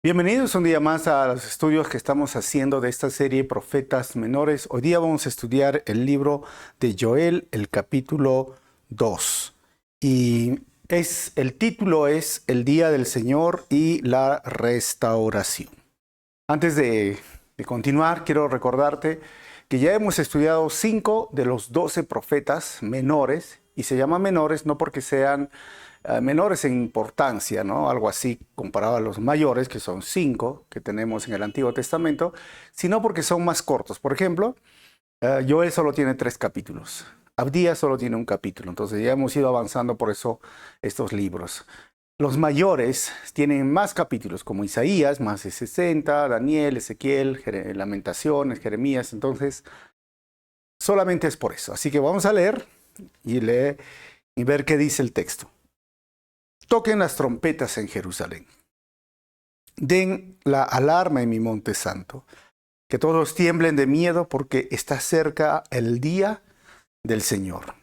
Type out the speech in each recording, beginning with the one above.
Bienvenidos un día más a los estudios que estamos haciendo de esta serie Profetas Menores. Hoy día vamos a estudiar el libro de Joel, el capítulo 2. Y el título es El Día del Señor y la Restauración. Antes de continuar, quiero recordarte que ya hemos estudiado 5 de los 12 profetas menores, y se llaman menores no porque sean menores en importancia, ¿no? Algo así comparado a los mayores, que son 5 que tenemos en el Antiguo Testamento, sino porque son más cortos. Por ejemplo, Joel solo tiene 3 capítulos. Abdías solo tiene un capítulo. Entonces ya hemos ido avanzando por eso estos libros. Los mayores tienen más capítulos, como Isaías, más de 60, Daniel, Ezequiel, Lamentaciones, Jeremías. Entonces, solamente es por eso. Así que vamos a leer y ver qué dice el texto. Toquen las trompetas en Jerusalén. Den la alarma en mi monte santo. Que todos tiemblen de miedo porque está cerca el día del Señor.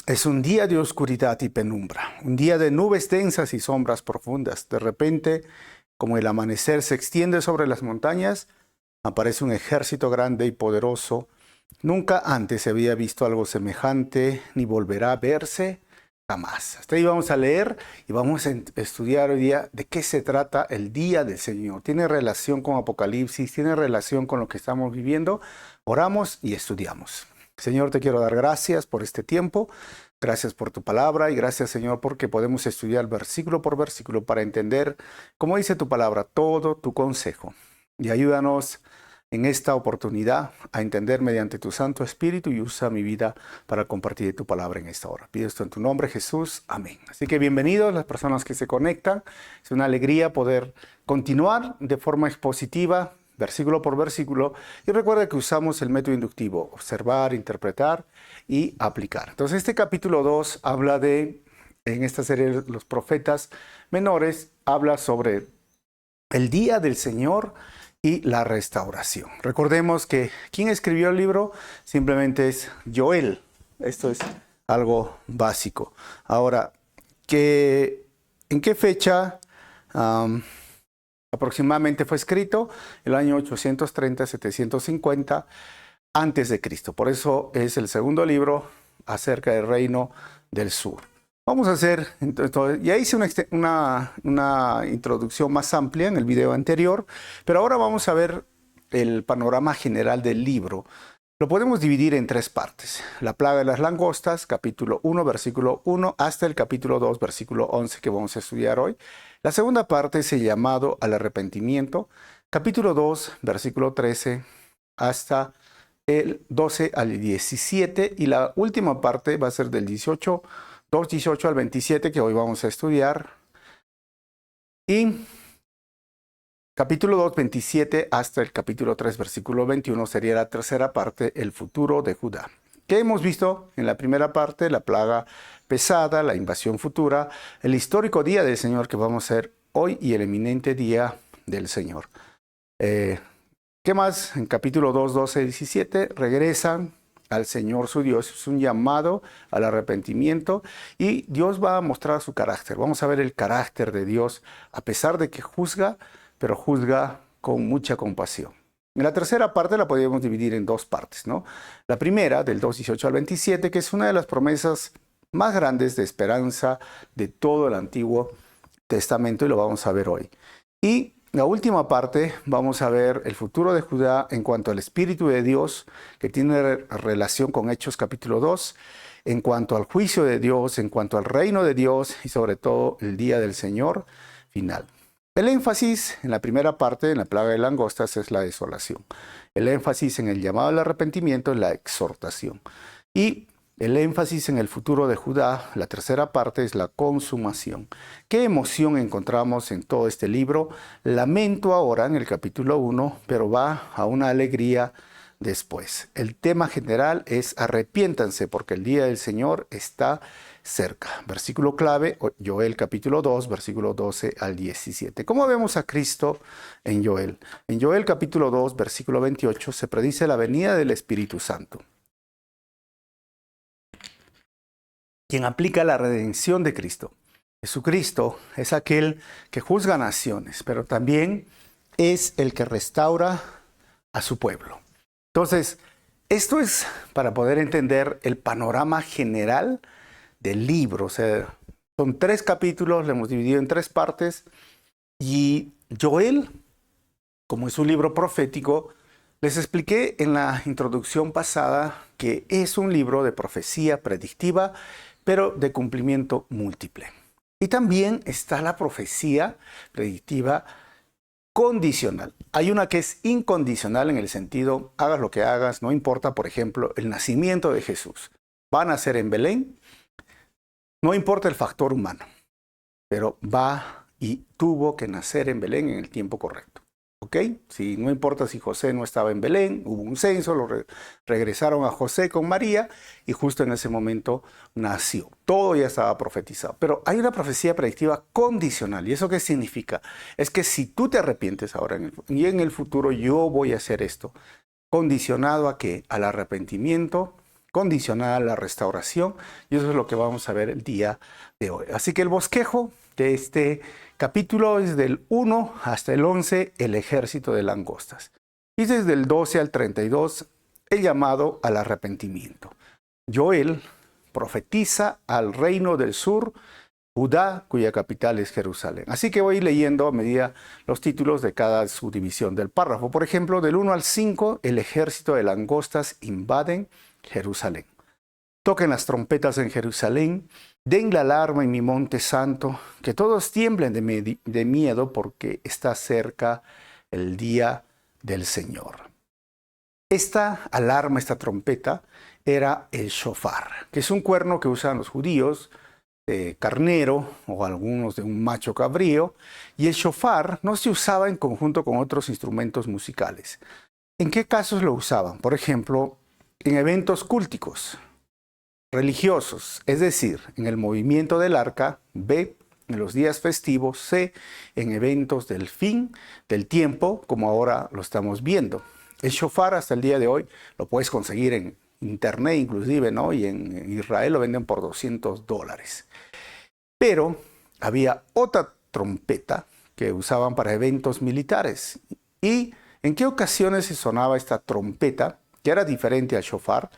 Es un día de oscuridad y penumbra, un día de nubes densas y sombras profundas. De repente, como el amanecer se extiende sobre las montañas, aparece un ejército grande y poderoso. Nunca antes se había visto algo semejante, ni volverá a verse jamás. Hasta ahí vamos a leer y vamos a estudiar hoy día de qué se trata el día del Señor. Tiene relación con Apocalipsis, tiene relación con lo que estamos viviendo. Oramos y estudiamos. Señor, te quiero dar gracias por este tiempo. Gracias por tu palabra y gracias, Señor, porque podemos estudiar versículo por versículo para entender, como dice tu palabra, todo tu consejo. Y ayúdanos en esta oportunidad a entender mediante tu Santo Espíritu y usa mi vida para compartir tu palabra en esta hora. Pido esto en tu nombre, Jesús. Amén. Así que bienvenidos las personas que se conectan. Es una alegría poder continuar de forma expositiva, versículo por versículo. Y recuerda que usamos el método inductivo: observar, interpretar y aplicar. Entonces este capítulo 2 habla en esta serie los profetas menores, habla sobre el día del Señor y la restauración. Recordemos que quien escribió el libro simplemente es Joel. Esto es algo básico. Ahora, ¿en qué fecha aproximadamente fue escrito? El año 830-750 antes de Cristo. Por eso es el segundo libro acerca del reino del sur. Vamos a hacer, entonces, ya hice una introducción más amplia en el video anterior, pero ahora vamos a ver el panorama general del libro. Lo podemos dividir en 3 partes. La plaga de las langostas, capítulo 1, versículo 1, hasta el capítulo 2, versículo 11, que vamos a estudiar hoy. La segunda parte es el llamado al arrepentimiento, capítulo 2, versículo 13, hasta el 12 al 17. Y la última parte va a ser del 2:18 al 27, que hoy vamos a estudiar. Y capítulo 2, 27 hasta el capítulo 3, versículo 21 sería la tercera parte, el futuro de Judá. ¿Qué hemos visto en la primera parte? La plaga pesada, la invasión futura, el histórico día del Señor que vamos a ver hoy y el eminente día del Señor. ¿Qué más? En capítulo 2, 12, 17 regresan al Señor su Dios. Es un llamado al arrepentimiento y Dios va a mostrar su carácter. Vamos a ver el carácter de Dios a pesar de que juzga, pero juzga con mucha compasión. En la tercera parte la podemos dividir en 2 partes, ¿no? La primera, del 2:18 al 27, que es una de las promesas más grandes de esperanza de todo el Antiguo Testamento, y lo vamos a ver hoy. Y la última parte vamos a ver el futuro de Judá en cuanto al Espíritu de Dios, que tiene relación con Hechos capítulo 2, en cuanto al juicio de Dios, en cuanto al reino de Dios y sobre todo el día del Señor final. El énfasis en la primera parte, en la plaga de langostas, es la desolación. El énfasis en el llamado al arrepentimiento es la exhortación. Y el énfasis en el futuro de Judá, la tercera parte, es la consumación. ¿Qué emoción encontramos en todo este libro? Lamento ahora en el capítulo 1, pero va a una alegría después. El tema general es arrepiéntanse porque el día del Señor está cerca. Versículo clave, Joel capítulo 2, versículo 12 al 17. ¿Cómo vemos a Cristo en Joel? En Joel capítulo 2, versículo 28, se predice la venida del Espíritu Santo, quien aplica la redención de Cristo. Jesucristo es aquel que juzga naciones, pero también es el que restaura a su pueblo. Entonces, esto es para poder entender el panorama general del libro. O sea, son 3 capítulos, lo hemos dividido en 3 partes. Y Joel, como es un libro profético, les expliqué en la introducción pasada que es un libro de profecía predictiva, pero de cumplimiento múltiple. Y también está la profecía predictiva condicional. Hay una que es incondicional en el sentido, hagas lo que hagas, no importa, por ejemplo, el nacimiento de Jesús. Va a nacer en Belén, no importa el factor humano, pero va y tuvo que nacer en Belén en el tiempo correcto. ¿Ok? Si no importa si José no estaba en Belén, hubo un censo, regresaron a José con María y justo en ese momento nació. Todo ya estaba profetizado. Pero hay una profecía predictiva condicional. ¿Y eso qué significa? Es que si tú te arrepientes ahora y en el futuro yo voy a hacer esto, condicionado a qué? Al arrepentimiento, condicionado a la restauración. Y eso es lo que vamos a ver el día de hoy. Así que el bosquejo de este capítulo es del 1 hasta el 11, el ejército de langostas. Y desde el 12 al 32, el llamado al arrepentimiento. Joel profetiza al reino del sur, Judá, cuya capital es Jerusalén. Así que voy leyendo a medida los títulos de cada subdivisión del párrafo. Por ejemplo, del 1 al 5, el ejército de langostas invaden Jerusalén. Toquen las trompetas en Jerusalén, den la alarma en mi monte santo, que todos tiemblen de miedo porque está cerca el día del Señor. Esta alarma, esta trompeta, era el shofar, que es un cuerno que usan los judíos de carnero o algunos de un macho cabrío, y el shofar no se usaba en conjunto con otros instrumentos musicales. ¿En qué casos lo usaban? Por ejemplo, en eventos cúlticos, religiosos, es decir, en el movimiento del arca, B, en los días festivos, C, en eventos del fin del tiempo, como ahora lo estamos viendo. El shofar hasta el día de hoy lo puedes conseguir en internet inclusive, ¿no? Y en Israel lo venden por $200. Pero había otra trompeta que usaban para eventos militares. ¿Y en qué ocasiones se sonaba esta trompeta, que era diferente al shofar?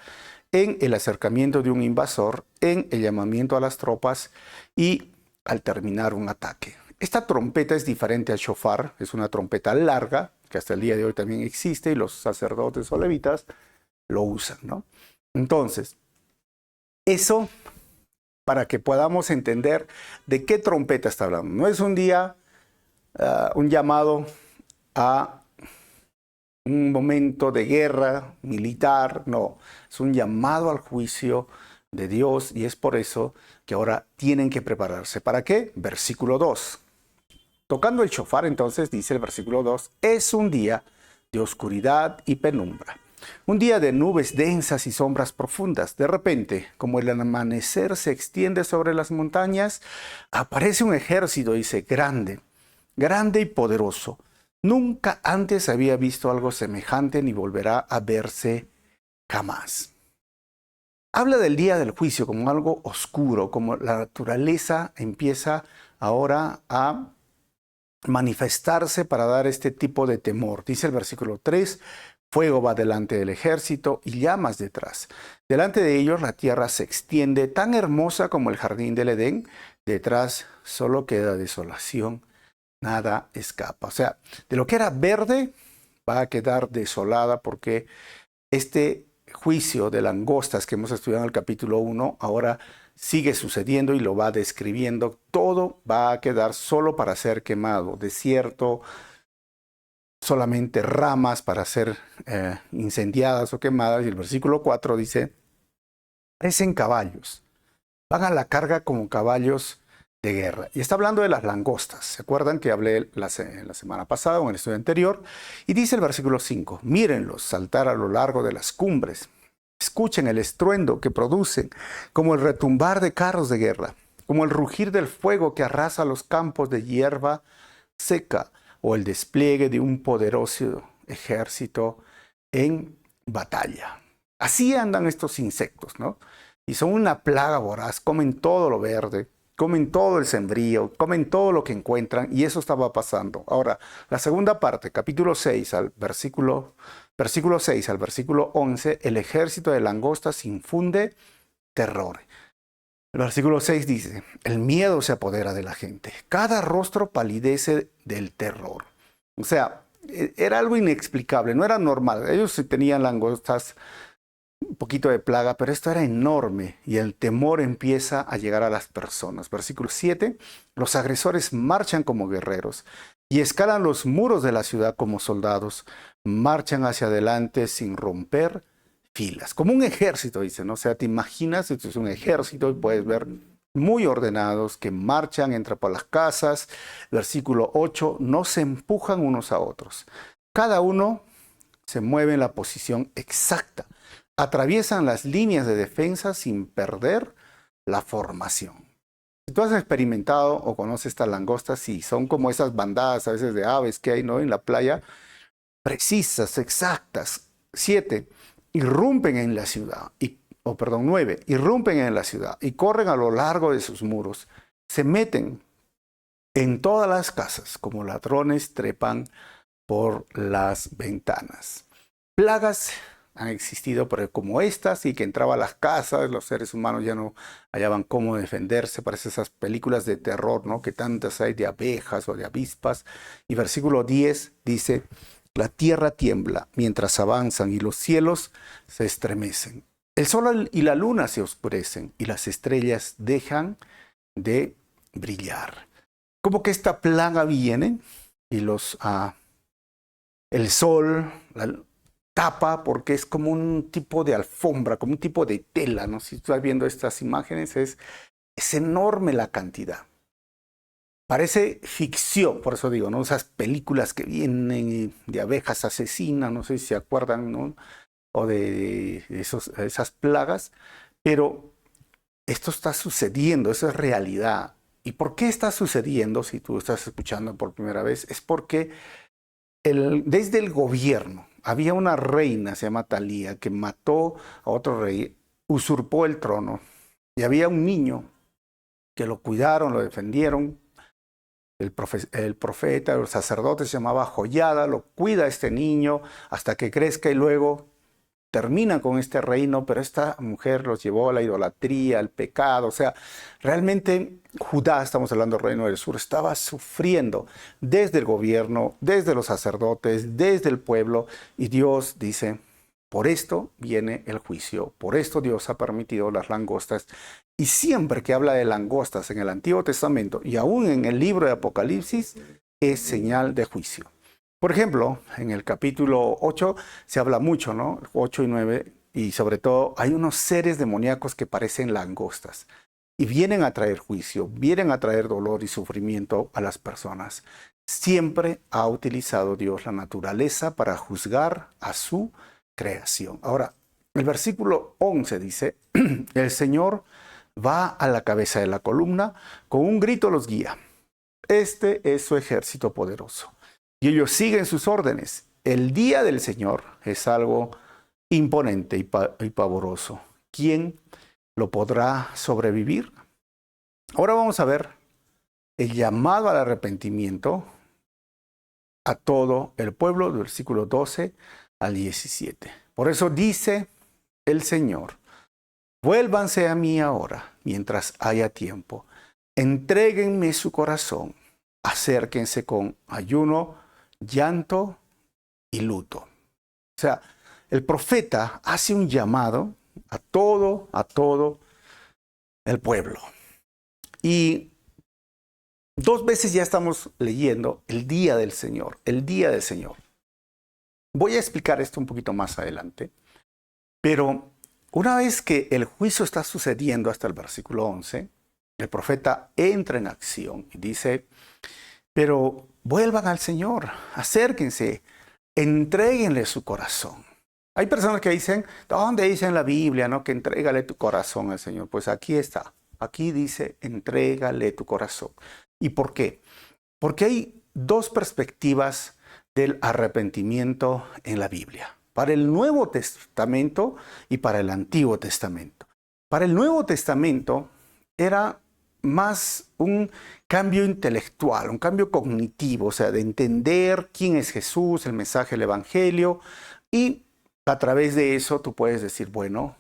En el acercamiento de un invasor, en el llamamiento a las tropas y al terminar un ataque. Esta trompeta es diferente al shofar, es una trompeta larga, que hasta el día de hoy también existe y los sacerdotes o levitas lo usan, ¿no? Entonces, eso para que podamos entender de qué trompeta está hablando. No es un día, un llamado a un momento de guerra militar, no, es un llamado al juicio de Dios y es por eso que ahora tienen que prepararse. ¿Para qué? Versículo 2. Tocando el shofar, entonces, dice el versículo 2, es un día de oscuridad y penumbra. Un día de nubes densas y sombras profundas. De repente, como el amanecer se extiende sobre las montañas, aparece un ejército, dice, grande, grande y poderoso. Nunca antes había visto algo semejante ni volverá a verse jamás. Habla del día del juicio como algo oscuro, como la naturaleza empieza ahora a manifestarse para dar este tipo de temor. Dice el versículo 3, fuego va delante del ejército y llamas detrás. Delante de ellos la tierra se extiende tan hermosa como el jardín del Edén. Detrás solo queda desolación. Nada escapa. O sea, de lo que era verde va a quedar desolada porque este juicio de langostas que hemos estudiado en el capítulo 1 ahora sigue sucediendo y lo va describiendo. Todo va a quedar solo para ser quemado. Desierto, solamente ramas para ser incendiadas o quemadas. Y el versículo 4 dice, parecen caballos. Van a la carga como caballos de guerra. Y está hablando de las langostas. ¿Se acuerdan que hablé la semana pasada o en el estudio anterior? Y dice el versículo 5, mírenlos saltar a lo largo de las cumbres. Escuchen el estruendo que producen, como el retumbar de carros de guerra, como el rugir del fuego que arrasa los campos de hierba seca o el despliegue de un poderoso ejército en batalla. Así andan estos insectos, ¿no? Y son una plaga voraz, comen todo lo verde, comen todo el sembrío, comen todo lo que encuentran, y eso estaba pasando. Ahora, la segunda parte, capítulo 6 al versículo 6 al versículo 11, el ejército de langostas infunde terror. El versículo 6 dice, el miedo se apodera de la gente, cada rostro palidece del terror. O sea, era algo inexplicable, no era normal. Ellos tenían langostas, un poquito de plaga, pero esto era enorme y el temor empieza a llegar a las personas. Versículo 7, los agresores marchan como guerreros y escalan los muros de la ciudad como soldados, marchan hacia adelante sin romper filas, como un ejército, dicen, ¿no? O sea, te imaginas, esto es un ejército y puedes ver muy ordenados que marchan, entran por las casas. Versículo 8, no se empujan unos a otros. Cada uno se mueve en la posición exacta. Atraviesan las líneas de defensa sin perder la formación. Si tú has experimentado o conoces estas langostas, sí, son como esas bandadas a veces de aves que hay, ¿no?, en la playa, precisas, exactas. 7, irrumpen en la ciudad, 9, irrumpen en la ciudad y corren a lo largo de sus muros. Se meten en todas las casas, como ladrones trepan por las ventanas. Plagas han existido, pero como estas, y que entraba a las casas, los seres humanos ya no hallaban cómo defenderse. Parece esas películas de terror, ¿no?, que tantas hay de abejas o de avispas. Y versículo 10 dice, la tierra tiembla mientras avanzan y los cielos se estremecen. El sol y la luna se oscurecen y las estrellas dejan de brillar. Como que esta plaga viene y el sol tapa, porque es como un tipo de alfombra, como un tipo de tela, ¿no? Si estás viendo estas imágenes, es enorme la cantidad. Parece ficción, por eso digo, ¿no? Esas películas que vienen de abejas asesinas, no sé si se acuerdan, ¿no?, o de esas plagas, pero esto está sucediendo, eso es realidad. ¿Y por qué está sucediendo? Si tú estás escuchando por primera vez, es porque desde el gobierno había una reina, se llama Talía, que mató a otro rey, usurpó el trono, y había un niño que lo cuidaron, lo defendieron. El profeta, el sacerdote se llamaba Joiada, lo cuida a este niño hasta que crezca y luego terminan con este reino, pero esta mujer los llevó a la idolatría, al pecado. O sea, realmente Judá, estamos hablando del reino del sur, estaba sufriendo desde el gobierno, desde los sacerdotes, desde el pueblo, y Dios dice, por esto viene el juicio, por esto Dios ha permitido las langostas. Y siempre que habla de langostas en el Antiguo Testamento y aún en el libro de Apocalipsis, es señal de juicio. Por ejemplo, en el capítulo 8 se habla mucho, ¿no? 8 y 9, y sobre todo hay unos seres demoníacos que parecen langostas y vienen a traer juicio, vienen a traer dolor y sufrimiento a las personas. Siempre ha utilizado Dios la naturaleza para juzgar a su creación. Ahora, el versículo 11 dice, el Señor va a la cabeza de la columna, con un grito los guía. Este es su ejército poderoso. Y ellos siguen sus órdenes. El día del Señor es algo imponente y pavoroso. ¿Quién lo podrá sobrevivir? Ahora vamos a ver el llamado al arrepentimiento a todo el pueblo, del versículo 12 al 17. Por eso dice el Señor, vuélvanse a mí ahora, mientras haya tiempo. Entréguenme su corazón. Acérquense con ayuno, llanto y luto. O sea, el profeta hace un llamado a todo el pueblo. Y 2 veces ya estamos leyendo el día del Señor, el día del Señor. Voy a explicar esto un poquito más adelante, pero una vez que el juicio está sucediendo hasta el versículo 11, el profeta entra en acción y dice, pero vuelvan al Señor, acérquense, entréguenle su corazón. Hay personas que dicen, ¿dónde dice en la Biblia, no, que entrégale tu corazón al Señor? Pues aquí está, aquí dice, entrégale tu corazón. ¿Y por qué? Porque hay 2 perspectivas del arrepentimiento en la Biblia, para el Nuevo Testamento y para el Antiguo Testamento. Para el Nuevo Testamento era más un cambio intelectual, un cambio cognitivo, o sea, de entender quién es Jesús, el mensaje del Evangelio, y a través de eso tú puedes decir, bueno,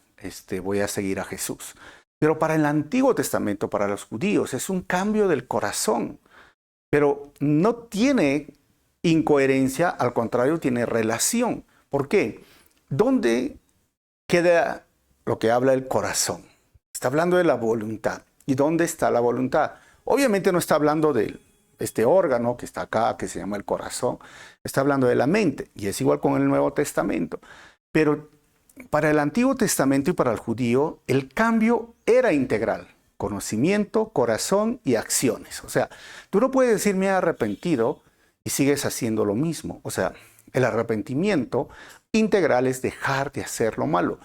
voy a seguir a Jesús. Pero para el Antiguo Testamento, para los judíos, es un cambio del corazón, pero no tiene incoherencia, al contrario, tiene relación. ¿Por qué? ¿Dónde queda lo que habla el corazón? Está hablando de la voluntad. ¿Y dónde está la voluntad? Obviamente no está hablando de este órgano que está acá, que se llama el corazón. Está hablando de la mente. Y es igual con el Nuevo Testamento. Pero para el Antiguo Testamento y para el judío, el cambio era integral. Conocimiento, corazón y acciones. O sea, tú no puedes decir me he arrepentido y sigues haciendo lo mismo. O sea, el arrepentimiento integral es dejar de hacer lo malo.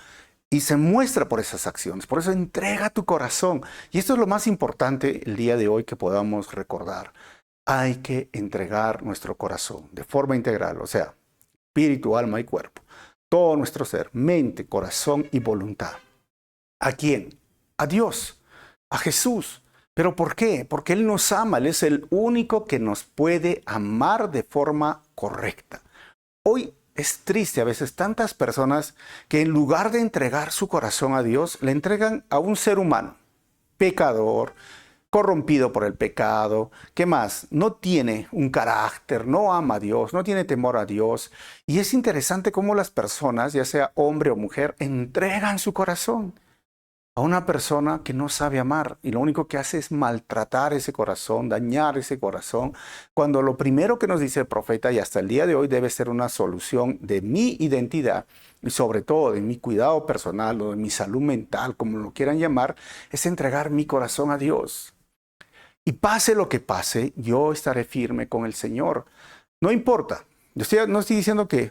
Y se muestra por esas acciones. Por eso entrega tu corazón. Y esto es lo más importante el día de hoy que podamos recordar. Hay que entregar nuestro corazón de forma integral. O sea, espíritu, alma y cuerpo. Todo nuestro ser, mente, corazón y voluntad. ¿A quién? A Dios, a Jesús. ¿Pero por qué? Porque Él nos ama. Él es el único que nos puede amar de forma correcta. Hoy es triste a veces tantas personas que en lugar de entregar su corazón a Dios, le entregan a un ser humano, pecador, corrompido por el pecado. ¿Qué más? No tiene un carácter, no ama a Dios, no tiene temor a Dios. Y es interesante cómo las personas, ya sea hombre o mujer, entregan su corazón a una persona que no sabe amar y lo único que hace es maltratar ese corazón, dañar ese corazón, cuando lo primero que nos dice el profeta y hasta el día de hoy debe ser una solución de mi identidad y sobre todo de mi cuidado personal o de mi salud mental, como lo quieran llamar, es entregar mi corazón a Dios. Y pase lo que pase, yo estaré firme con el Señor. No importa, no estoy diciendo que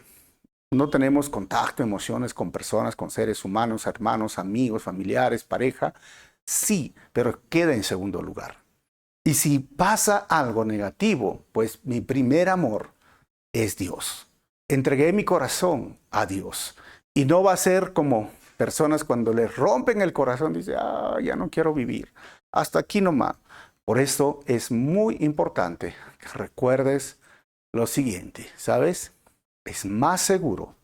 no tenemos contacto, emociones con personas, con seres humanos, hermanos, amigos, familiares, pareja. Sí, pero queda en segundo lugar. Y si pasa algo negativo, pues mi primer amor es Dios. Entregué mi corazón a Dios. Y no va a ser como personas cuando les rompen el corazón, dicen, ya no quiero vivir. Hasta aquí nomás. Por eso es muy importante que recuerdes lo siguiente, ¿sabes? Es más seguro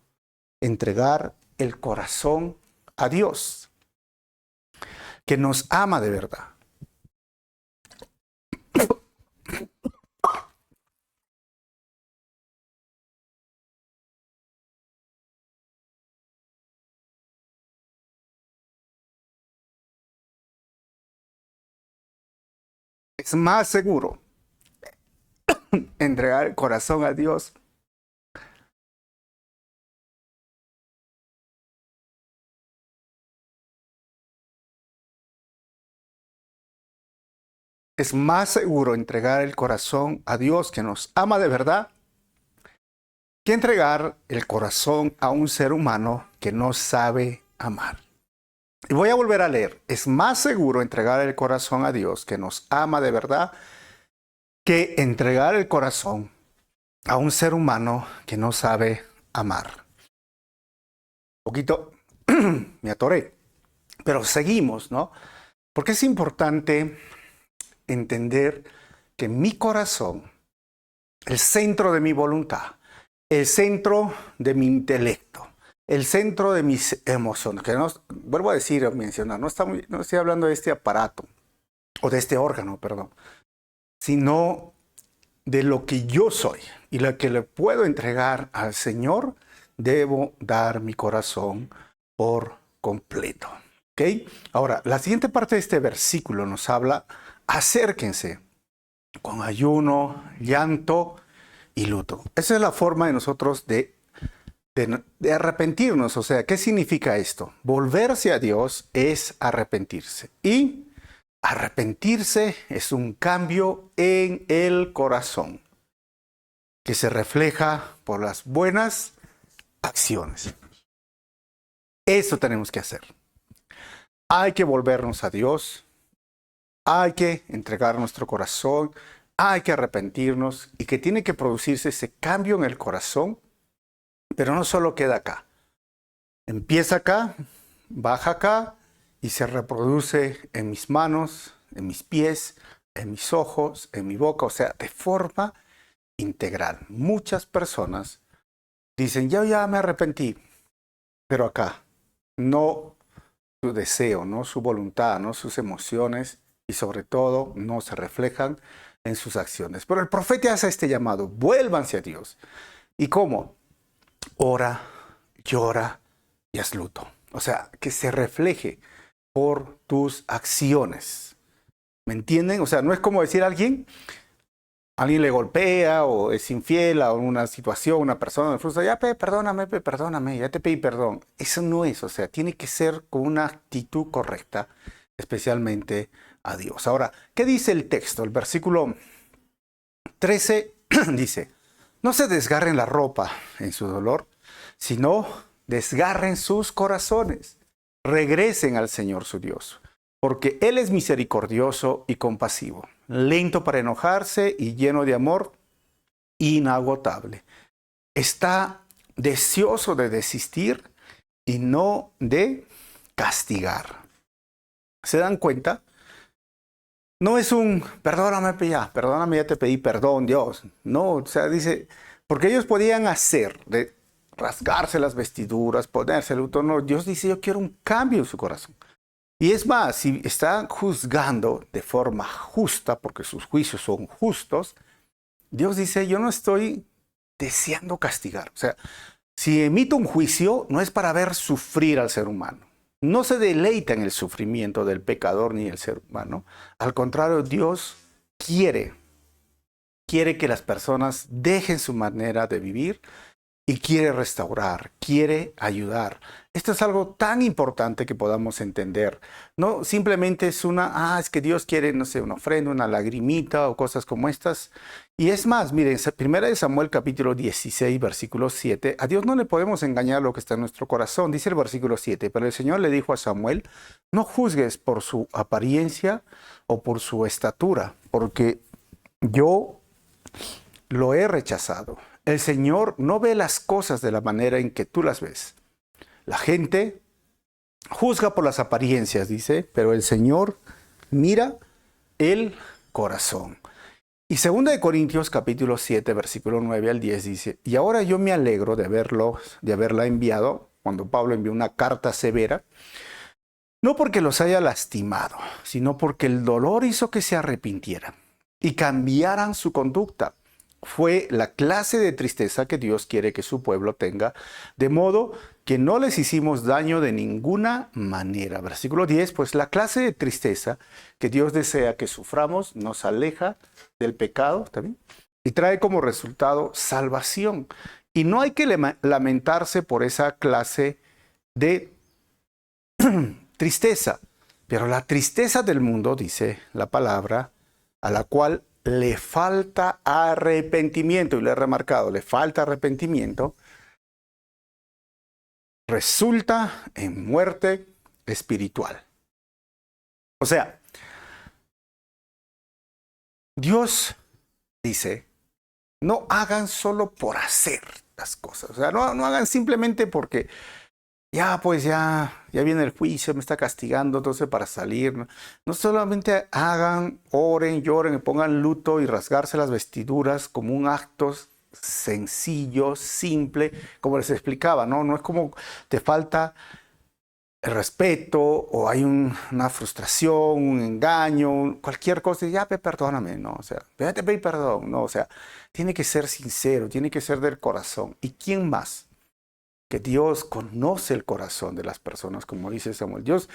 entregar el corazón a Dios, que nos ama de verdad. Es más seguro entregar el corazón a Dios. Es más seguro entregar el corazón a Dios que nos ama de verdad que entregar el corazón a un ser humano que no sabe amar. Y voy a volver a leer. Es más seguro entregar el corazón a Dios que nos ama de verdad que entregar el corazón a un ser humano que no sabe amar. Un poquito me atoré, pero seguimos, ¿no? Porque es importante entender que mi corazón, el centro de mi voluntad, el centro de mi intelecto, el centro de mis emociones, que no, vuelvo a decir, a mencionar, no estoy hablando de este aparato, o de este órgano, perdón, sino de lo que yo soy y lo que le puedo entregar al Señor, debo dar mi corazón por completo. ¿Ok? Ahora, la siguiente parte de este versículo nos habla, acérquense con ayuno, llanto y luto. Esa es la forma de nosotros de arrepentirnos. O sea, ¿qué significa esto? Volverse a Dios es arrepentirse. Y arrepentirse es un cambio en el corazón que se refleja por las buenas acciones. Eso tenemos que hacer. Hay que volvernos a Dios. Hay que entregar nuestro corazón. Hay que arrepentirnos y que tiene que producirse ese cambio en el corazón. Pero no solo queda acá. Empieza acá, baja acá y se reproduce en mis manos, en mis pies, en mis ojos, en mi boca, o sea, de forma integral. Muchas personas dicen, yo ya me arrepentí, pero acá no su deseo, no su voluntad, no sus emociones y sobre todo no se reflejan en sus acciones. Pero el profeta hace este llamado, vuélvanse a Dios. ¿Y cómo? Ora, llora y haz luto. O sea, que se refleje por tus acciones. ¿Me entienden? O sea, no es como decir a alguien le golpea o es infiel a una situación, una persona me frustra, ya perdóname, ya te pedí perdón. Eso no es, o sea, tiene que ser con una actitud correcta, especialmente a Dios. Ahora, ¿qué dice el texto? El versículo 13 dice, no se desgarren la ropa en su dolor, sino desgarren sus corazones. Regresen al Señor su Dios, porque Él es misericordioso y compasivo, lento para enojarse y lleno de amor, inagotable. Está deseoso de desistir y no de castigar. ¿Se dan cuenta? No es un perdóname ya te pedí perdón, Dios. No, o sea, dice, porque ellos podían hacer de rasgarse las vestiduras, ponerse luto. No, Dios dice, yo quiero un cambio en su corazón. Y es más, si están juzgando de forma justa, porque sus juicios son justos, Dios dice, yo no estoy deseando castigar. O sea, si emito un juicio, no es para ver sufrir al ser humano. No se deleita en el sufrimiento del pecador ni del ser humano. Al contrario, Dios quiere que las personas dejen su manera de vivir y quiere restaurar, quiere ayudar. Esto es algo tan importante que podamos entender. No simplemente es es que Dios quiere, no sé, una ofrenda, una lagrimita o cosas como estas. Y es más, miren, 1 Samuel capítulo 16, versículo 7, a Dios no le podemos engañar lo que está en nuestro corazón. Dice el versículo 7, pero el Señor le dijo a Samuel, no juzgues por su apariencia o por su estatura, porque yo lo he rechazado. El Señor no ve las cosas de la manera en que tú las ves. La gente juzga por las apariencias, dice, pero el Señor mira el corazón. Y 2 Corintios capítulo 7, versículo 9 al 10 dice, y ahora yo me alegro de haberla enviado, cuando Pablo envió una carta severa, no porque los haya lastimado, sino porque el dolor hizo que se arrepintieran y cambiaran su conducta. Fue la clase de tristeza que Dios quiere que su pueblo tenga, de modo que no les hicimos daño de ninguna manera. Versículo 10, pues la clase de tristeza que Dios desea que suframos nos aleja del pecado, ¿está bien? Y trae como resultado salvación. Y no hay que lamentarse por esa clase de tristeza, pero la tristeza del mundo, dice la palabra, a la cual le falta arrepentimiento, y lo he remarcado, le falta arrepentimiento, resulta en muerte espiritual. O sea, Dios dice, no hagan solo por hacer las cosas, o sea, no hagan simplemente porque ya viene el juicio, me está castigando, entonces para salir. No solamente hagan, oren, lloren, y pongan luto y rasgarse las vestiduras como un acto sencillo, simple, como les explicaba, ¿no? No es como te falta el respeto o hay una frustración, un engaño, cualquier cosa, y ya perdóname, ¿no? O sea, ya te pedí perdón, ¿no? O sea, tiene que ser sincero, tiene que ser del corazón. ¿Y quién más? Que Dios conoce el corazón de las personas, como dice Samuel. Dios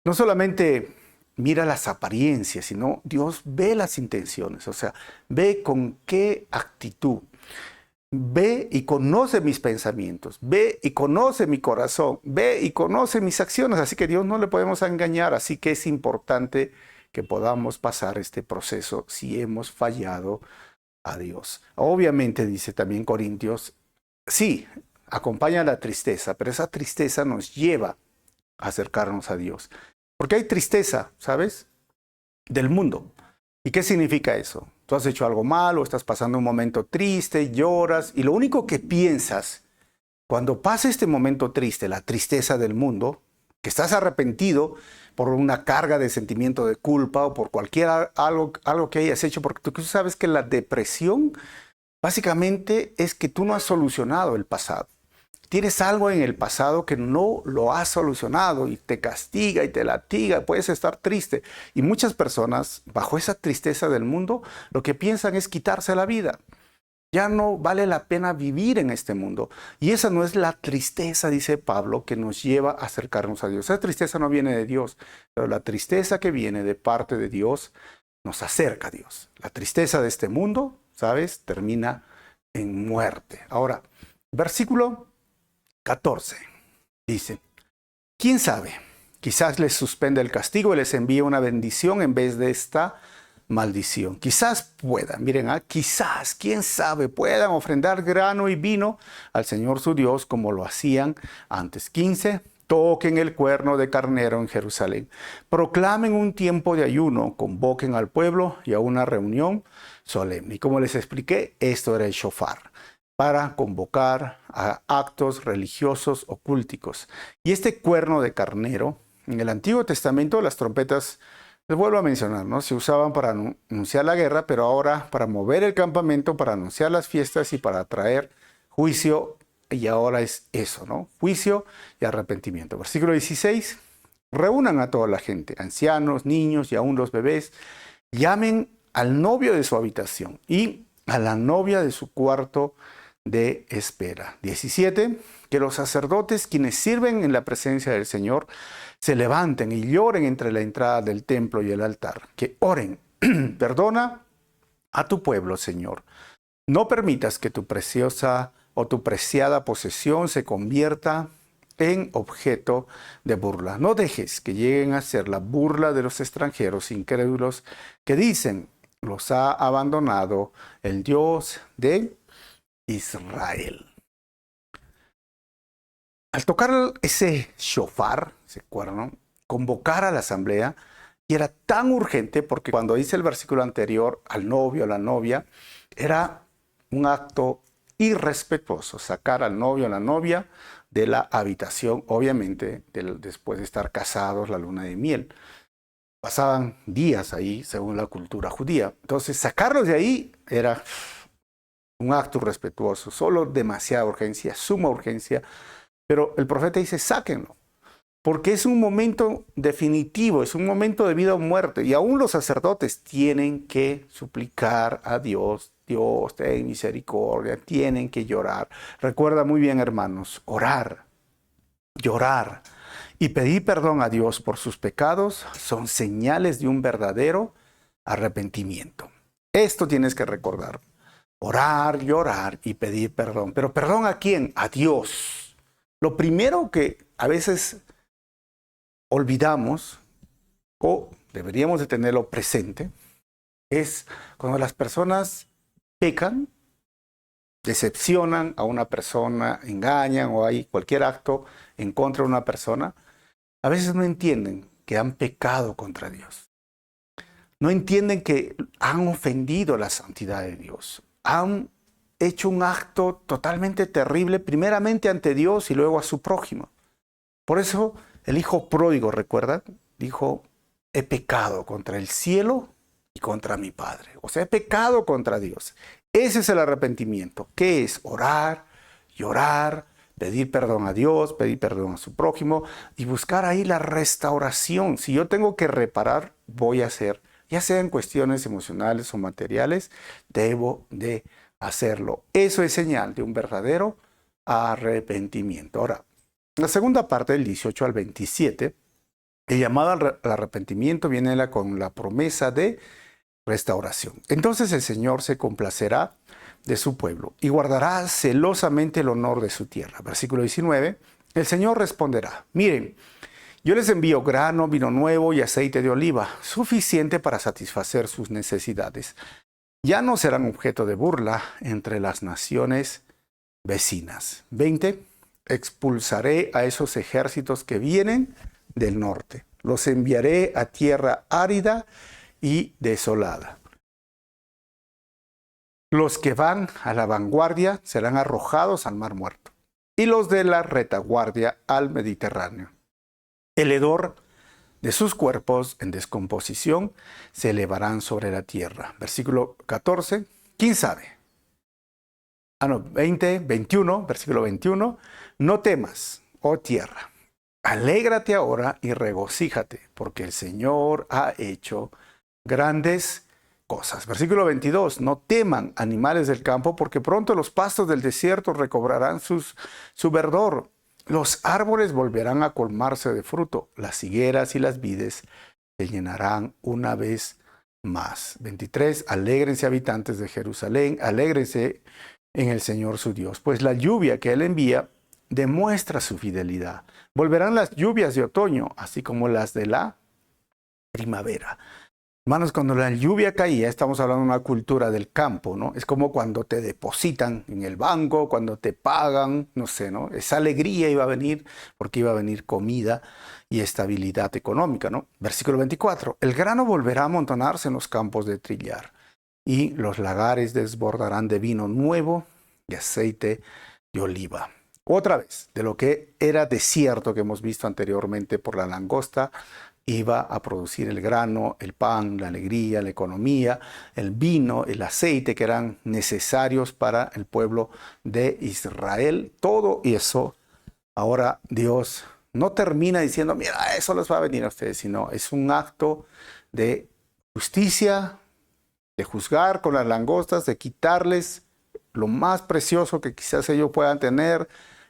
no solamente mira las apariencias, sino Dios ve las intenciones, o sea, ve con qué actitud, ve y conoce mis pensamientos, ve y conoce mi corazón, ve y conoce mis acciones, así que Dios no le podemos engañar, así que es importante que podamos pasar este proceso si hemos fallado a Dios. Obviamente, dice también Corintios, sí, acompaña la tristeza, pero esa tristeza nos lleva a acercarnos a Dios. Porque hay tristeza, ¿sabes? Del mundo. ¿Y qué significa eso? Tú has hecho algo malo, estás pasando un momento triste, lloras, y lo único que piensas cuando pasa este momento triste, la tristeza del mundo, que estás arrepentido por una carga de sentimiento de culpa o por algo que hayas hecho, porque tú sabes que la depresión básicamente es que tú no has solucionado el pasado. Tienes algo en el pasado que no lo has solucionado y te castiga y te latiga, puedes estar triste. Y muchas personas, bajo esa tristeza del mundo, lo que piensan es quitarse la vida. Ya no vale la pena vivir en este mundo. Y esa no es la tristeza, dice Pablo, que nos lleva a acercarnos a Dios. Esa tristeza no viene de Dios, pero la tristeza que viene de parte de Dios nos acerca a Dios. La tristeza de este mundo, ¿sabes?, termina en muerte. Ahora, versículo 14 dice, ¿quién sabe? Quizás les suspenda el castigo y les envíe una bendición en vez de esta maldición. Quizás puedan, miren, quizás, quién sabe, puedan ofrendar grano y vino al Señor su Dios como lo hacían antes. 15, toquen el cuerno de carnero en Jerusalén. Proclamen un tiempo de ayuno, convoquen al pueblo y a una reunión solemne. Y como les expliqué, esto era el shofar, para convocar a actos religiosos o culticos. Y este cuerno de carnero, en el Antiguo Testamento las trompetas, les vuelvo a mencionar, ¿no?, se usaban para anunciar la guerra, pero ahora para mover el campamento, para anunciar las fiestas y para traer juicio, y ahora es eso, ¿no?, juicio y arrepentimiento. Versículo 16, reúnan a toda la gente, ancianos, niños y aún los bebés, llamen al novio de su habitación y a la novia de su cuarto de espera. 17, que los sacerdotes, quienes sirven en la presencia del Señor, se levanten y lloren entre la entrada del templo y el altar. Que oren, perdona a tu pueblo, Señor. No permitas que tu preciosa o tu preciada posesión se convierta en objeto de burla. No dejes que lleguen a ser la burla de los extranjeros incrédulos que dicen, los ha abandonado el Dios de Israel. Al tocar ese shofar, ese cuerno, convocar a la asamblea, y era tan urgente porque cuando dice el versículo anterior al novio, a la novia, era un acto irrespetuoso, sacar al novio, a la novia de la habitación, obviamente después de estar casados, la luna de miel. Pasaban días ahí, según la cultura judía. Entonces, sacarlos de ahí era un acto irrespetuoso, solo demasiada urgencia, suma urgencia. Pero el profeta dice, sáquenlo, porque es un momento definitivo, es un momento de vida o muerte. Y aún los sacerdotes tienen que suplicar a Dios, Dios, ten misericordia, tienen que llorar. Recuerda muy bien, hermanos, orar, llorar y pedir perdón a Dios por sus pecados son señales de un verdadero arrepentimiento. Esto tienes que recordar. Orar, llorar y pedir perdón. ¿Pero perdón a quién? A Dios. Lo primero que a veces olvidamos o deberíamos de tenerlo presente es cuando las personas pecan, decepcionan a una persona, engañan o hay cualquier acto en contra de una persona, a veces no entienden que han pecado contra Dios. No entienden que han ofendido la santidad de Dios. Han hecho un acto totalmente terrible, primeramente ante Dios y luego a su prójimo. Por eso el hijo pródigo, ¿recuerdan? Dijo, he pecado contra el cielo y contra mi Padre. O sea, he pecado contra Dios. Ese es el arrepentimiento. ¿Qué es? Orar, llorar, pedir perdón a Dios, pedir perdón a su prójimo y buscar ahí la restauración. Si yo tengo que reparar, voy a hacer, ya sea en cuestiones emocionales o materiales, debo de hacerlo. Eso es señal de un verdadero arrepentimiento. Ahora, la segunda parte del 18 al 27, el llamado al arrepentimiento viene con la promesa de restauración. Entonces el Señor se complacerá de su pueblo y guardará celosamente el honor de su tierra. Versículo 19, el Señor responderá, miren, yo les envío grano, vino nuevo y aceite de oliva, suficiente para satisfacer sus necesidades. Ya no serán objeto de burla entre las naciones vecinas. 20. Expulsaré a esos ejércitos que vienen del norte. Los enviaré a tierra árida y desolada. Los que van a la vanguardia serán arrojados al mar muerto y los de la retaguardia al Mediterráneo. El hedor de sus cuerpos en descomposición se elevarán sobre la tierra. Versículo 14, ¿quién sabe? 21, versículo 21. No temas, oh tierra, alégrate ahora y regocíjate, porque el Señor ha hecho grandes cosas. Versículo 22. No teman, animales del campo, porque pronto los pastos del desierto recobrarán su verdor. Los árboles volverán a colmarse de fruto. Las higueras y las vides se llenarán una vez más. 23. Alégrense, habitantes de Jerusalén, alégrense en el Señor su Dios, pues la lluvia que Él envía demuestra su fidelidad. Volverán las lluvias de otoño, así como las de la primavera. Hermanos, cuando la lluvia caía, estamos hablando de una cultura del campo, ¿no? Es como cuando te depositan en el banco, cuando te pagan, no sé, ¿no? Esa alegría iba a venir porque iba a venir comida y estabilidad económica, ¿no? Versículo 24. El grano volverá a amontonarse en los campos de trillar y los lagares desbordarán de vino nuevo y aceite de oliva. Otra vez, de lo que era desierto que hemos visto anteriormente por la langosta, iba a producir el grano, el pan, la alegría, la economía, el vino, el aceite que eran necesarios para el pueblo de Israel. Todo eso, ahora Dios no termina diciendo, mira, eso les va a venir a ustedes, sino es un acto de justicia, de juzgar con las langostas, de quitarles lo más precioso que quizás ellos puedan tener,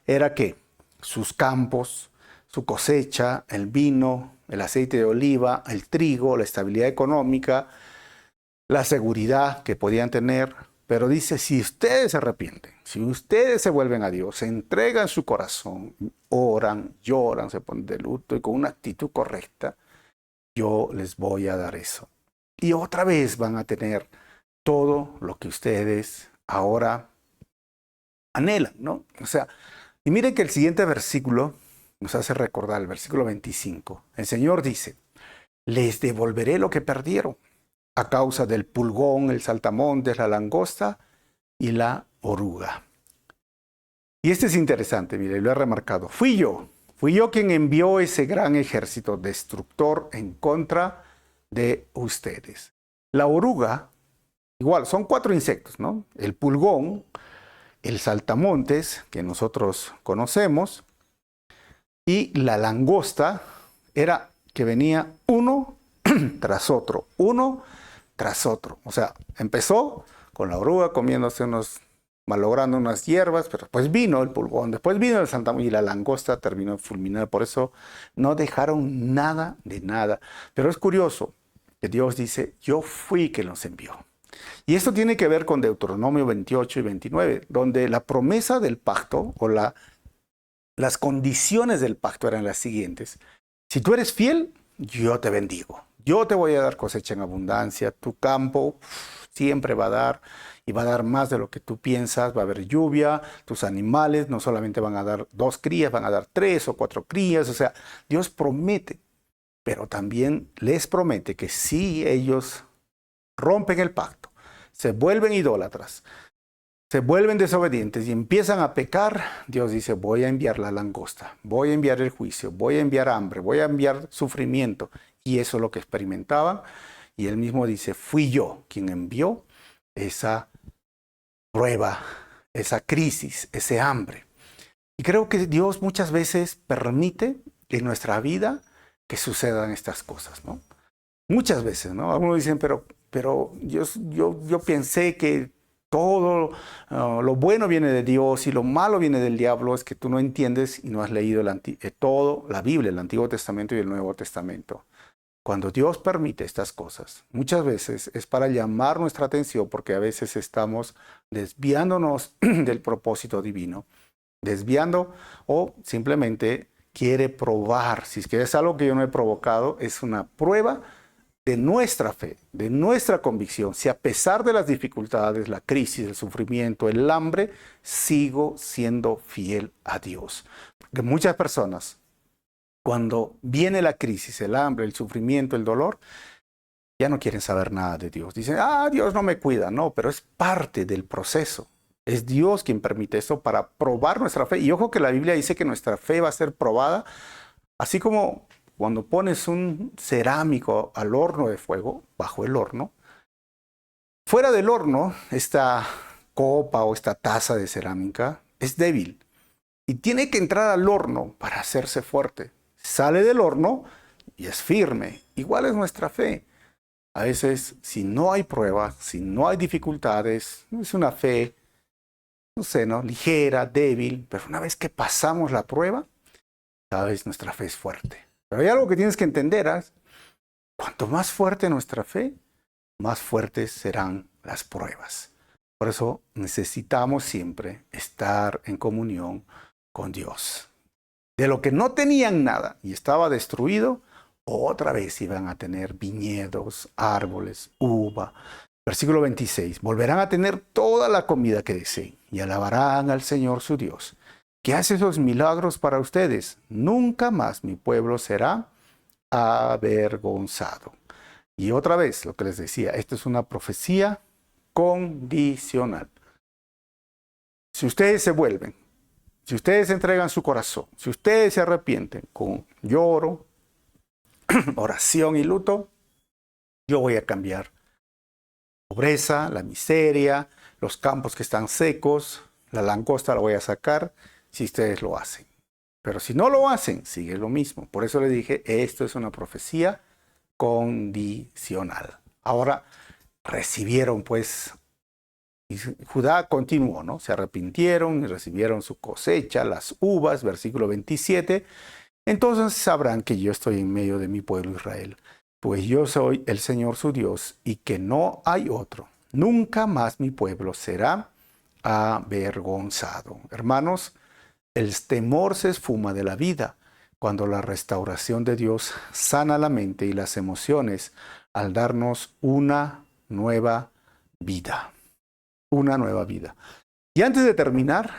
era que sus campos, su cosecha, el vino, el aceite de oliva, el trigo, la estabilidad económica, la seguridad que podían tener. Pero dice, si ustedes se arrepienten, si ustedes se vuelven a Dios, se entregan su corazón, oran, lloran, se ponen de luto y con una actitud correcta, yo les voy a dar eso. Y otra vez van a tener todo lo que ustedes ahora anhelan, ¿no? O sea, y miren que el siguiente versículo nos hace recordar, el versículo 25. El Señor dice, les devolveré lo que perdieron a causa del pulgón, el saltamontes, la langosta y la oruga. Y este es interesante, mire, lo he remarcado. Fui yo quien envió ese gran ejército destructor en contra de ustedes. La oruga, igual, son 4 insectos, ¿no? El pulgón, el saltamontes, que nosotros conocemos, y la langosta era que venía uno tras otro. O sea, empezó con la oruga comiéndose malogrando unas hierbas, pero después vino el pulgón, después vino el saltamontes y la langosta terminó fulminada. Por eso no dejaron nada de nada. Pero es curioso que Dios dice, yo fui quien los envió. Y esto tiene que ver con Deuteronomio 28 y 29, donde la promesa del pacto o las condiciones del pacto eran las siguientes. Si tú eres fiel, yo te bendigo. Yo te voy a dar cosecha en abundancia. Tu campo siempre va a dar y va a dar más de lo que tú piensas. Va a haber lluvia. Tus animales no solamente van a dar 2 crías, van a dar 3 o 4 crías. O sea, Dios promete, pero también les promete que si ellos rompen el pacto, se vuelven idólatras, se vuelven desobedientes y empiezan a pecar, Dios dice, voy a enviar la langosta, voy a enviar el juicio, voy a enviar hambre, voy a enviar sufrimiento. Y eso es lo que experimentaban. Y él mismo dice, fui yo quien envió esa prueba, esa crisis, ese hambre. Y creo que Dios muchas veces permite en nuestra vida que sucedan estas cosas, ¿no? Muchas veces, ¿no? Algunos dicen, pero yo pensé que todo lo bueno viene de Dios y lo malo viene del diablo. Es que tú no entiendes y no has leído todo, la Biblia, el Antiguo Testamento y el Nuevo Testamento. Cuando Dios permite estas cosas, muchas veces es para llamar nuestra atención porque a veces estamos desviándonos del propósito divino, desviando o simplemente quiere probar. Si es que es algo que yo no he provocado, es una prueba de nuestra fe, de nuestra convicción. Si a pesar de las dificultades, la crisis, el sufrimiento, el hambre, sigo siendo fiel a Dios. Porque muchas personas, cuando viene la crisis, el hambre, el sufrimiento, el dolor, ya no quieren saber nada de Dios. Dicen, Dios no me cuida. No, pero es parte del proceso. Es Dios quien permite eso para probar nuestra fe. Y ojo que la Biblia dice que nuestra fe va a ser probada, así como cuando pones un cerámico al horno de fuego, bajo el horno, fuera del horno, esta copa o esta taza de cerámica es débil y tiene que entrar al horno para hacerse fuerte. Sale del horno y es firme. Igual es nuestra fe. A veces, si no hay pruebas, si no hay dificultades, es una fe, no sé, ¿no? Ligera, débil, pero una vez que pasamos la prueba, sabes, nuestra fe es fuerte. Pero hay algo que tienes que entender, ¿eh? Cuanto más fuerte nuestra fe, más fuertes serán las pruebas. Por eso necesitamos siempre estar en comunión con Dios. De lo que no tenían nada y estaba destruido, otra vez iban a tener viñedos, árboles, uva. Versículo 26. Volverán a tener toda la comida que deseen y alabarán al Señor su Dios, que hace esos milagros para ustedes. Nunca más mi pueblo será avergonzado. Y otra vez, lo que les decía, esto es una profecía condicional. Si ustedes se vuelven, si ustedes entregan su corazón, si ustedes se arrepienten con lloro, oración y luto, yo voy a cambiar la pobreza, la miseria, los campos que están secos, la langosta la voy a sacar si ustedes lo hacen. Pero si no lo hacen, sigue lo mismo. Por eso les dije, esto es una profecía condicional. Ahora recibieron pues, y Judá continuó, ¿no? Se arrepintieron y recibieron su cosecha, las uvas, versículo 27. Entonces sabrán que yo estoy en medio de mi pueblo Israel, pues yo soy el Señor su Dios y que no hay otro. Nunca más mi pueblo será avergonzado. Hermanos, el temor se esfuma de la vida cuando la restauración de Dios sana la mente y las emociones al darnos una nueva vida. Una nueva vida. Y antes de terminar,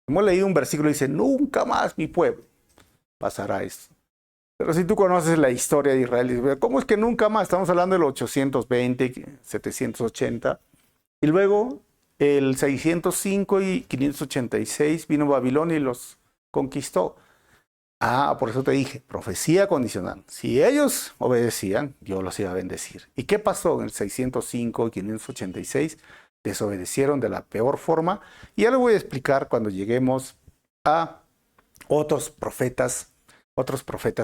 hemos leído un versículo que dice, nunca más mi pueblo pasará esto. Pero si tú conoces la historia de Israel, ¿cómo es que nunca más? Estamos hablando del 820, 780. Y luego el 605 y 586 vino Babilonia y los conquistó. Por eso te dije, profecía condicional. Si ellos obedecían, Dios los iba a bendecir. ¿Y qué pasó en el 605 y 586? Desobedecieron de la peor forma. Y ya lo voy a explicar cuando lleguemos a otros profetas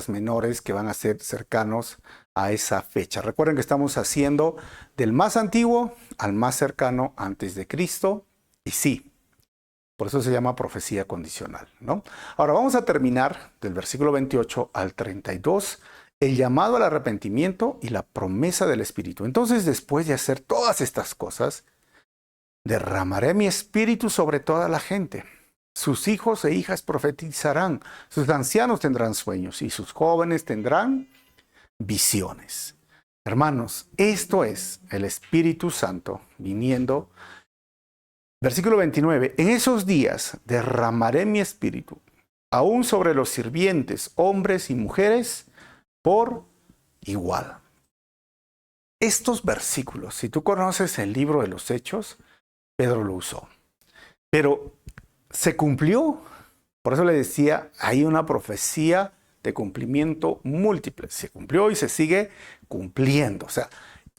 menores que van a ser cercanos a esa fecha. Recuerden que estamos haciendo del más antiguo al más cercano antes de Cristo. Y sí, por eso se llama profecía condicional, ¿no? Ahora vamos a terminar del versículo 28 al 32, el llamado al arrepentimiento y la promesa del Espíritu. Entonces, después de hacer todas estas cosas, derramaré mi espíritu sobre toda la gente. Sus hijos e hijas profetizarán, sus ancianos tendrán sueños y sus jóvenes tendrán visiones. Hermanos, esto es el Espíritu Santo viniendo. Versículo 29. En esos días derramaré mi espíritu, aún sobre los sirvientes, hombres y mujeres, por igual. Estos versículos, si tú conoces el libro de los Hechos, Pedro lo usó. Pero se cumplió. Por eso le decía, hay una profecía de cumplimiento múltiple. Se cumplió y se sigue cumpliendo. O sea,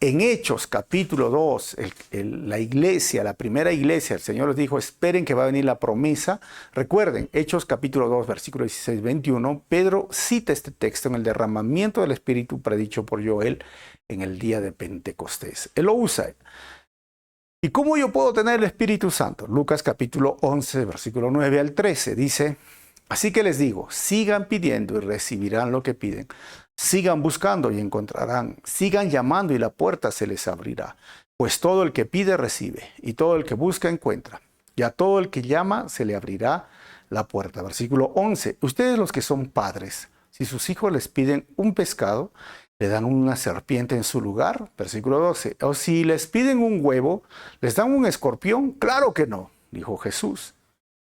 en Hechos capítulo 2, la iglesia, la primera iglesia, el Señor les dijo, esperen que va a venir la promesa. Recuerden, Hechos capítulo 2, versículo 16-21, Pedro cita este texto en el derramamiento del Espíritu predicho por Joel en el día de Pentecostés. Él lo usa. ¿Y cómo yo puedo tener el Espíritu Santo? Lucas capítulo 11, versículo 9 al 13, dice, así que les digo, sigan pidiendo y recibirán lo que piden. Sigan buscando y encontrarán. Sigan llamando y la puerta se les abrirá. Pues todo el que pide recibe, y todo el que busca encuentra. Y a todo el que llama se le abrirá la puerta. Versículo 11. Ustedes los que son padres, si sus hijos les piden un pescado, le dan una serpiente en su lugar. Versículo 12. O si les piden un huevo, ¿les dan un escorpión? Claro que no, dijo Jesús.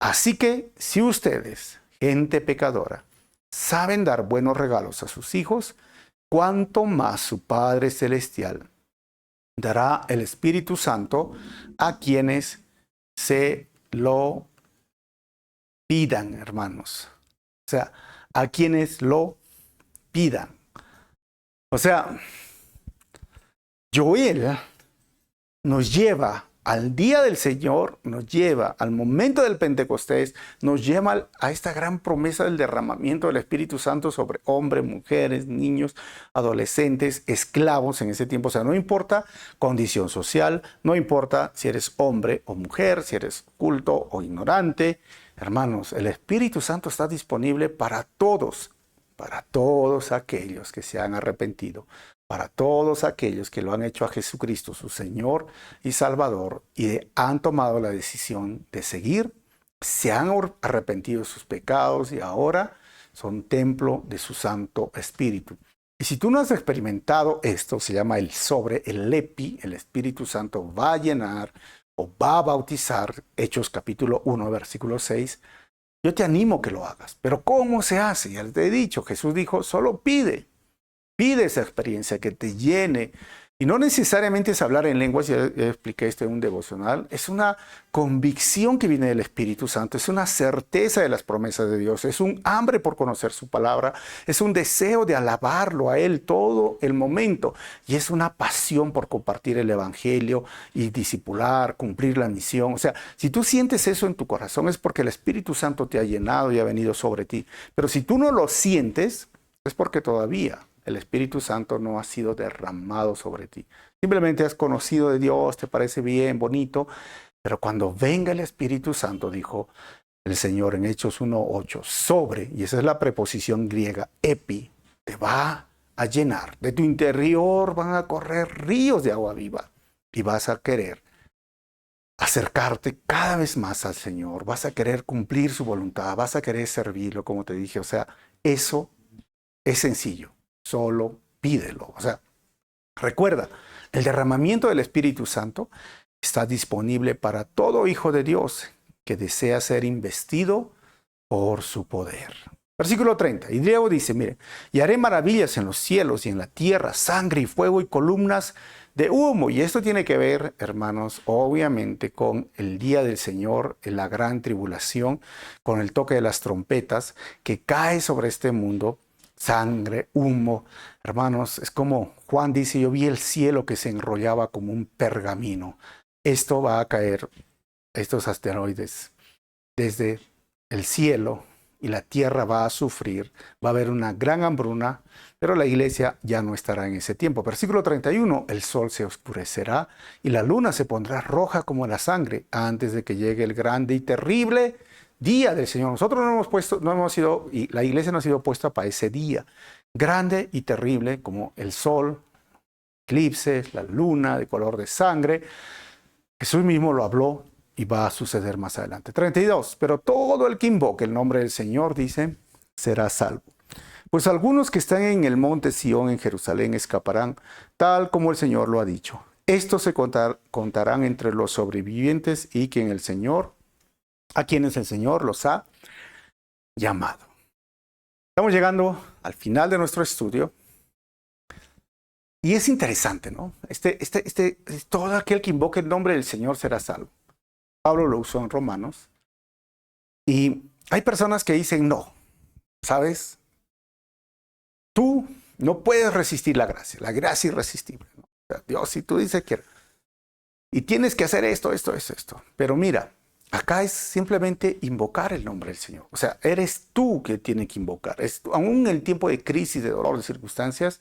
Así que si ustedes, gente pecadora, saben dar buenos regalos a sus hijos, cuánto más su Padre Celestial dará el Espíritu Santo a quienes se lo pidan, hermanos. O sea, a quienes lo pidan. O sea, Joel nos lleva al día del Señor, nos lleva al momento del Pentecostés, nos lleva a esta gran promesa del derramamiento del Espíritu Santo sobre hombres, mujeres, niños, adolescentes, esclavos en ese tiempo. O sea, no importa condición social, no importa si eres hombre o mujer, si eres culto o ignorante. Hermanos, el Espíritu Santo está disponible para todos aquellos que se han arrepentido, para todos aquellos que lo han hecho a Jesucristo, su Señor y Salvador, y han tomado la decisión de seguir, se han arrepentido de sus pecados y ahora son templo de su Santo Espíritu. Y si tú no has experimentado esto, se llama el epi, el Espíritu Santo va a llenar o va a bautizar, Hechos capítulo 1, versículo 6, yo te animo que lo hagas. Pero ¿cómo se hace? Ya te he dicho, Jesús dijo, solo pide. Pide esa experiencia que te llene. Y no necesariamente es hablar en lenguas, ya expliqué esto en un devocional. Es una convicción que viene del Espíritu Santo. Es una certeza de las promesas de Dios. Es un hambre por conocer su palabra. Es un deseo de alabarlo a Él todo el momento. Y es una pasión por compartir el Evangelio y discipular, cumplir la misión. O sea, si tú sientes eso en tu corazón es porque el Espíritu Santo te ha llenado y ha venido sobre ti. Pero si tú no lo sientes, es porque todavía el Espíritu Santo no ha sido derramado sobre ti. Simplemente has conocido de Dios, te parece bien, bonito, pero cuando venga el Espíritu Santo, dijo el Señor en Hechos 1:8, sobre, y esa es la preposición griega, epi, te va a llenar. De tu interior van a correr ríos de agua viva y vas a querer acercarte cada vez más al Señor, vas a querer cumplir su voluntad, vas a querer servirlo, como te dije. O sea, eso es sencillo. Solo pídelo. O sea, recuerda, el derramamiento del Espíritu Santo está disponible para todo hijo de Dios que desea ser investido por su poder. Versículo 30. Y Diego dice, mire, y haré maravillas en los cielos y en la tierra, sangre y fuego y columnas de humo. Y esto tiene que ver, hermanos, obviamente con el día del Señor, en la gran tribulación, con el toque de las trompetas que cae sobre este mundo. Sangre, humo. Hermanos, es como Juan dice, yo vi el cielo que se enrollaba como un pergamino. Esto va a caer, estos asteroides, desde el cielo, y la tierra va a sufrir, va a haber una gran hambruna, pero la iglesia ya no estará en ese tiempo. Versículo 31, el sol se oscurecerá y la luna se pondrá roja como la sangre antes de que llegue el grande y terrible día del Señor. Nosotros y la iglesia no ha sido puesta para ese día grande y terrible como el sol, eclipses, la luna de color de sangre. Jesús mismo lo habló y va a suceder más adelante. 32. Pero todo el que invoque el nombre del Señor, dice, será salvo. Pues algunos que están en el monte Sión en Jerusalén escaparán, tal como el Señor lo ha dicho. Estos se contarán entre los sobrevivientes y a quienes el Señor los ha llamado. Estamos llegando al final de nuestro estudio. Y es interesante, ¿no? Todo aquel que invoque el nombre del Señor será salvo. Pablo lo usó en Romanos. Y hay personas que dicen, no, ¿sabes? Tú no puedes resistir la gracia irresistible, ¿no? O sea, Dios, si tú dices que... Y tienes que hacer esto. Pero mira, acá es simplemente invocar el nombre del Señor. O sea, eres tú que tienes que invocar. Aún en el tiempo de crisis, de dolor, de circunstancias,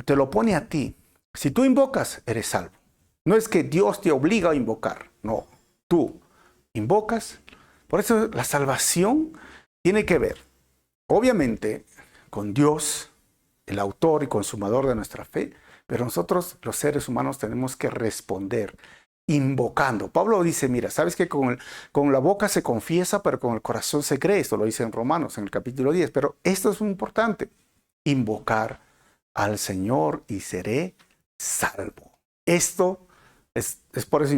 te lo pone a ti. Si tú invocas, eres salvo. No es que Dios te obliga a invocar. No, tú invocas. Por eso la salvación tiene que ver, obviamente, con Dios, el autor y consumador de nuestra fe, pero nosotros, los seres humanos, tenemos que responder invocando. Pablo dice, mira, sabes que con la boca se confiesa, pero con el corazón se cree. Esto lo dice en Romanos, en el capítulo 10. Pero esto es muy importante. Invocar al Señor y seré salvo. Esto es por eso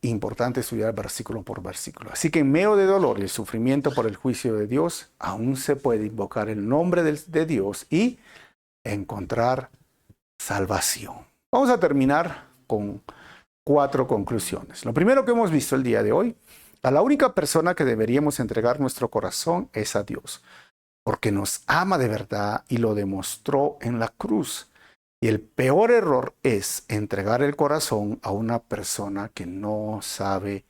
importante estudiar versículo por versículo. Así que en medio de dolor y el sufrimiento por el juicio de Dios, aún se puede invocar el nombre de Dios y encontrar salvación. Vamos a terminar con 4 conclusiones. Lo primero que hemos visto el día de hoy, a la única persona que deberíamos entregar nuestro corazón es a Dios. porque nos ama de verdad y lo demostró en la cruz. Y el peor error es entregar el corazón a una persona que no sabe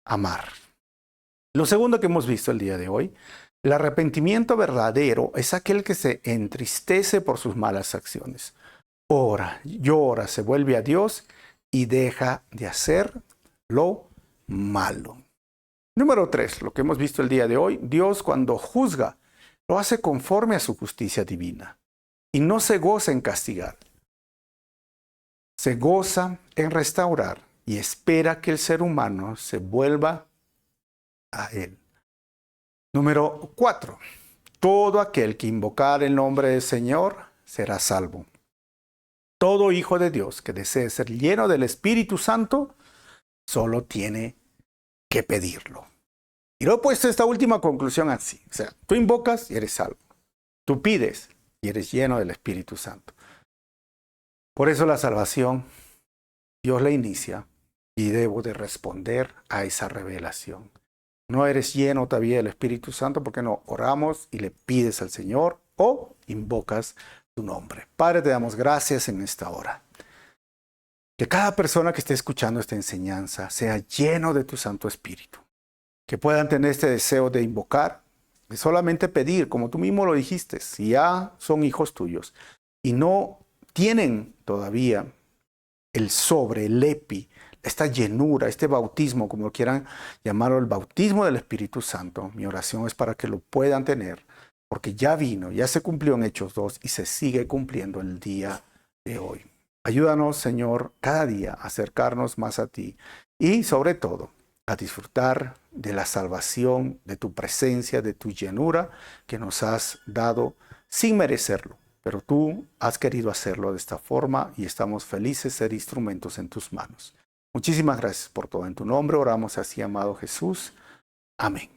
amar. Lo segundo que hemos visto el día de hoy, el arrepentimiento verdadero es aquel que se entristece por sus malas acciones. Ora, llora, se vuelve a Dios y deja de hacer lo malo. Número 3, lo que hemos visto el día de hoy, Dios cuando juzga, lo hace conforme a su justicia divina y no se goza en castigar. Se goza en restaurar y espera que el ser humano se vuelva a Él. Número 4. Todo aquel que invocar el nombre del Señor será salvo. Todo hijo de Dios que desee ser lleno del Espíritu Santo solo tiene que pedirlo. Y lo he puesto esta última conclusión así. O sea, tú invocas y eres salvo. Tú pides y eres lleno del Espíritu Santo. Por eso la salvación, Dios la inicia y debo de responder a esa revelación. No eres lleno todavía del Espíritu Santo porque no oramos y le pides al Señor o invocas tu nombre. Padre, te damos gracias en esta hora. Que cada persona que esté escuchando esta enseñanza sea lleno de tu Santo Espíritu. Que puedan tener este deseo de invocar, de solamente pedir, como tú mismo lo dijiste, si ya son hijos tuyos y no tienen todavía el sobre, el epi, esta llenura, este bautismo, como quieran llamarlo, el bautismo del Espíritu Santo. Mi oración es para que lo puedan tener, porque ya vino, ya se cumplió en Hechos 2 y se sigue cumpliendo el día de hoy. Ayúdanos, Señor, cada día a acercarnos más a ti y, sobre todo, a disfrutar de la salvación, de tu presencia, de tu llenura que nos has dado sin merecerlo. Pero tú has querido hacerlo de esta forma y estamos felices de ser instrumentos en tus manos. Muchísimas gracias por todo. En tu nombre oramos así, amado Jesús. Amén.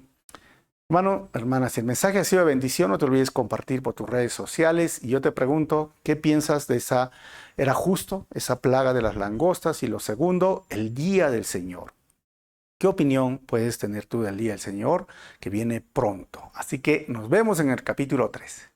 Hermano, hermana, si el mensaje ha sido de bendición, no te olvides compartir por tus redes sociales. Y yo te pregunto, ¿qué piensas de esa? ¿Era justo esa plaga de las langostas? Y lo segundo, el día del Señor. ¿Qué opinión puedes tener tú del día del Señor que viene pronto? Así que nos vemos en el capítulo 3.